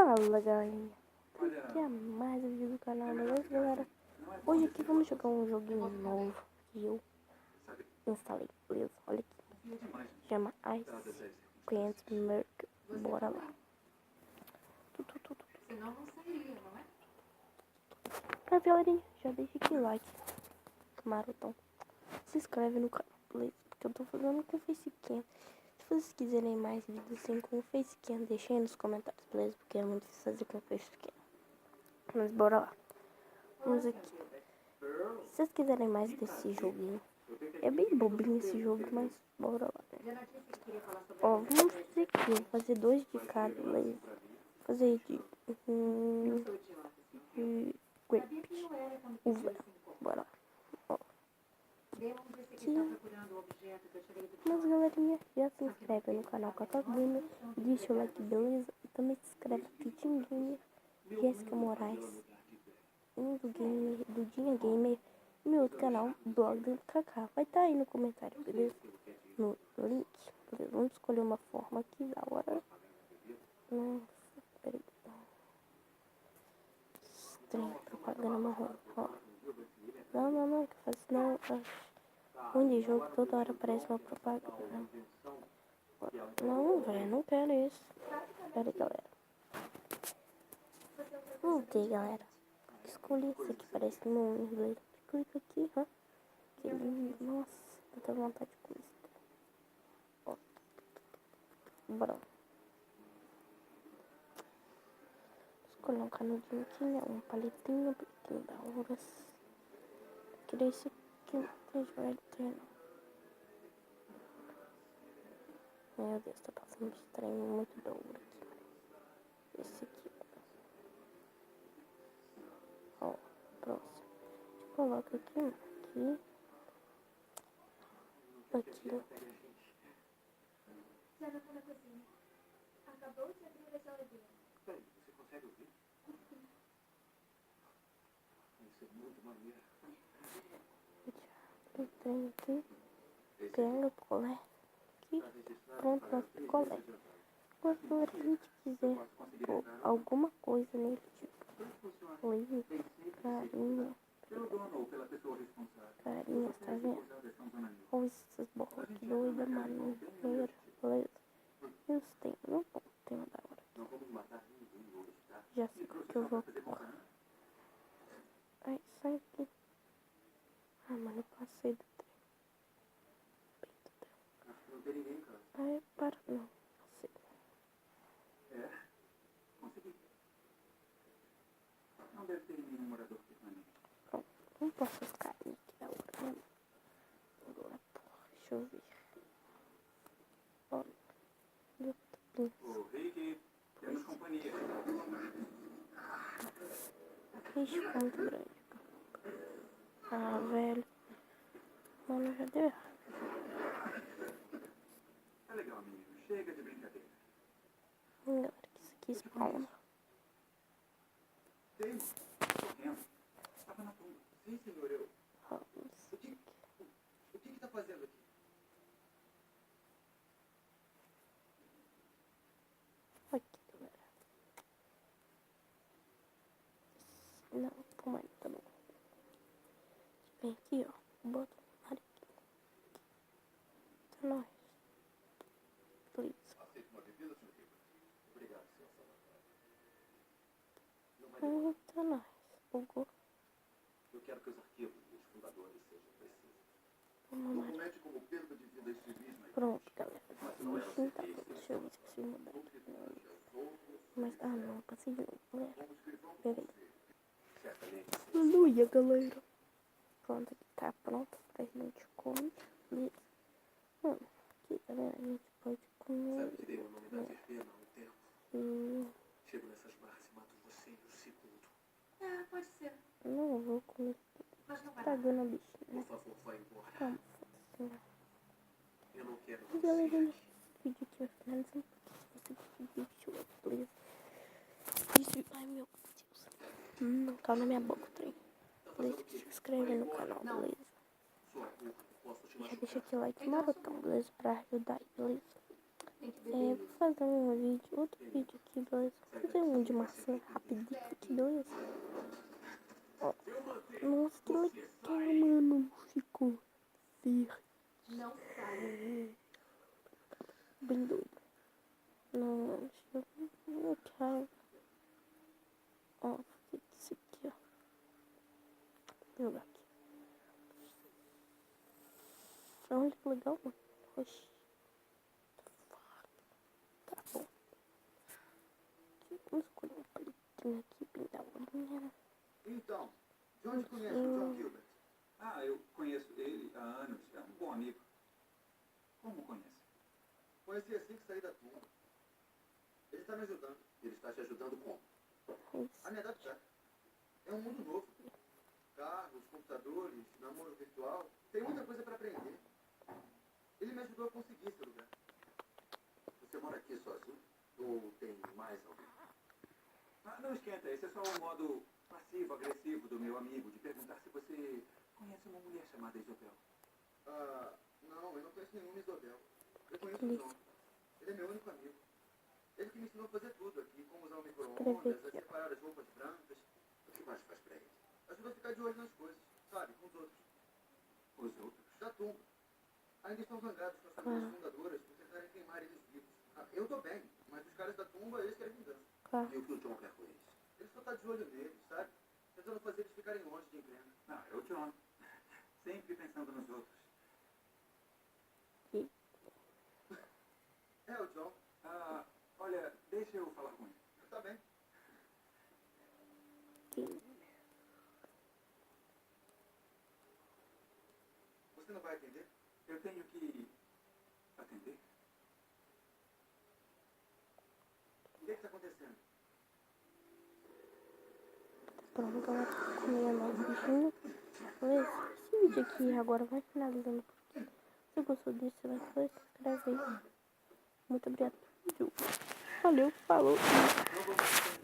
Fala, galerinha. Aqui é mais um vídeo do canal, beleza, galera? Hoje aqui vamos jogar um joguinho novo que eu instalei, beleza? Olha aqui. Chama Ice Queen's Merc. Bora lá. Mas, galerinha, já deixa aqui o like. Marotão. Se inscreve no canal, beleza? Porque eu tô fazendo com facecam. Se vocês quiserem mais vídeos assim com facecam, deixem aí nos comentários, beleza? Porque é muito difícil fazer com facecam. Mas bora lá. Vamos aqui. Se vocês quiserem mais desse joguinho, é bem bobinho esse jogo, mas bora lá. Ó, vamos fazer aqui. Vou fazer 2 de cada, beleza? Vou fazer de grape. Uva. Bora lá. Ó. Aqui. Mas galerinha, já se inscreve no canal Cacau Gamer, deixa o like, beleza? E também se inscreve aqui, Team Gamer, Jéssica Moraes, Dudinha Gamer, e meu outro canal, Blog do Kaká. Vai estar aí no comentário, beleza? No link, beleza? Vamos escolher uma forma aqui da hora. Nossa, peraí. Estranho, propaganda marrom, ó. Não, que faz não. Ruim de jogo, toda hora aparece uma propaganda. Não, velho, não quero isso. Pera aí, galera. Voltei, galera. Escolhi esse aqui, parece no inglês. Clica aqui, ó. Que lindo. Nossa, muita vontade de comer isso. Ó. Bora. Escolher um canudinho aqui, né? Um palitinho da hora. Queria esse aqui, não vai ter, não. Meu Deus, tá passando estranho, muito da hora aqui. Esse aqui. Ó, próximo. Coloca aqui. Já não tá na cozinha. Acabou de abrir a geladeira. Peraí, você consegue ouvir? Isso é muito maneiro. Tem aqui. Pega o picolé. Aqui. Pronto, nosso picolé. Agora, se a gente quiser pôr alguma coisa nele, tipo leite, carinha. Carinha, tá vendo? Olha essas bolas que doida, maneira, beleza? Eu tenho, não tem uma da hora. Já sei o que eu vou pôr. Ai, sai aqui. Ah, mano, eu passei do trem. Ai, para, não. Sei. É? Consegui. Não deve ter nenhum morador permanente. Pronto, não posso ficar aqui da hora, né? Agora, porra, deixa eu ver. Olha, eu tô Ô, Rick, temos companhia. Ixi, quanto grande. Ah, velho. Mano, já deu errado. É legal, menino. Chega de brincadeira. Galera, que isso aqui spawna. Tem, correndo. Tava na tumba. Sim, senhor, eu. O que tá fazendo aqui? Aqui, galera. Não, toma aí, tá bom. Vem aqui, ó. Bota o mariquinho. Tá nóis. Please. Aceita uma bebida, senhor Rico? Obrigado, senhor Salvatore. Tá nóis. Bugou. Eu quero que os arquivos dos fundadores sejam precisos. Vamos lá. Documento como perda de vidas civis na Pronto, galera. O bichinho tá bom. Deixa eu ver se eu consigo mudar aqui. Mas, não, passei de novo, galera. Peraí. Aleluia, galera. Pronto, aqui tá pronto pra gente comer. Beleza. Mano, aqui, tá vendo? A gente pode comer. Sabe que dei o nome da verbena ao tempo? Chego nessas barras e mato você em um segundo. Ah, pode ser. Não, eu vou comer. Mas não vai Tá dar. dando a bichinha, Por né? favor, vá embora. Calma, assim. Eu não quero E você galera, aqui. esse vídeo aqui vai finalizando. Esse vídeo, deixa eu ver, beleza? Ai, meu Deus. Não tá na minha boca o trem. Beleza? Se inscreve no canal, beleza? Sua boca, eu posso te Já machucar. deixa aqui o like marotão, beleza? Pra ajudar aí, beleza? Vou fazer outro vídeo aqui, beleza? Vou fazer um de maçã rapidinho aqui, beleza? Ó, nossa, que legal, mano. Ficou verde. Não sai. Bem doido. Não, deixa eu não quero. Ó, vou fazer isso aqui, ó. Vou jogar aqui. Olha que legal, mano. Oxi. Tá bom. Vamos escolher um palitinho aqui, pintar a bolinha. Então, de onde conhece o John Gilbert? Ah, eu conheço ele há anos. É um bom amigo. Como conhece? Conheci assim que saí da turma. Ele está me ajudando. Ele está te ajudando como? É isso. A minha dá certo. É um mundo novo. Carros, computadores, namoro virtual. Tem muita coisa para aprender. Ele me ajudou a conseguir esse lugar. Você mora aqui sozinho? Ou tem mais alguém? Ah, não esquenta. Esse é só um modo passivo-agressivo do meu amigo de perguntar se você conhece uma mulher chamada Isabel. Não, eu não conheço nenhuma Isabel. Eu conheço o John. Ele é meu único amigo. Ele que me ensinou a fazer tudo aqui, como usar o micro-ondas, a separar as roupas brancas. O que mais faz pra ele? Ajuda a ficar de olho nas coisas, sabe, com os outros. Os outros? Da turma. Ainda estão zangados com as famílias fundadoras por tentarem queimar eles vivos. Eu tô bem, mas os caras da tumba, eles querem vingança. Claro. E o que o John quer com eles? Ele só tá de olho neles, sabe? Tentando fazer eles ficarem longe de encrenca. Não, é o John. Sempre pensando nos outros. É, o John. Ah, olha, deixa eu falar com ele. Tá bem. Você não vai atender? Eu tenho que atender. O que está acontecendo? Pronto, galera, comi a nossa bichinha. Beleza? Esse vídeo aqui agora vai finalizando por aqui. Se você gostou disso, você vai se inscreve aí. Muito obrigado pelo vídeo. Valeu, falou. Não vamos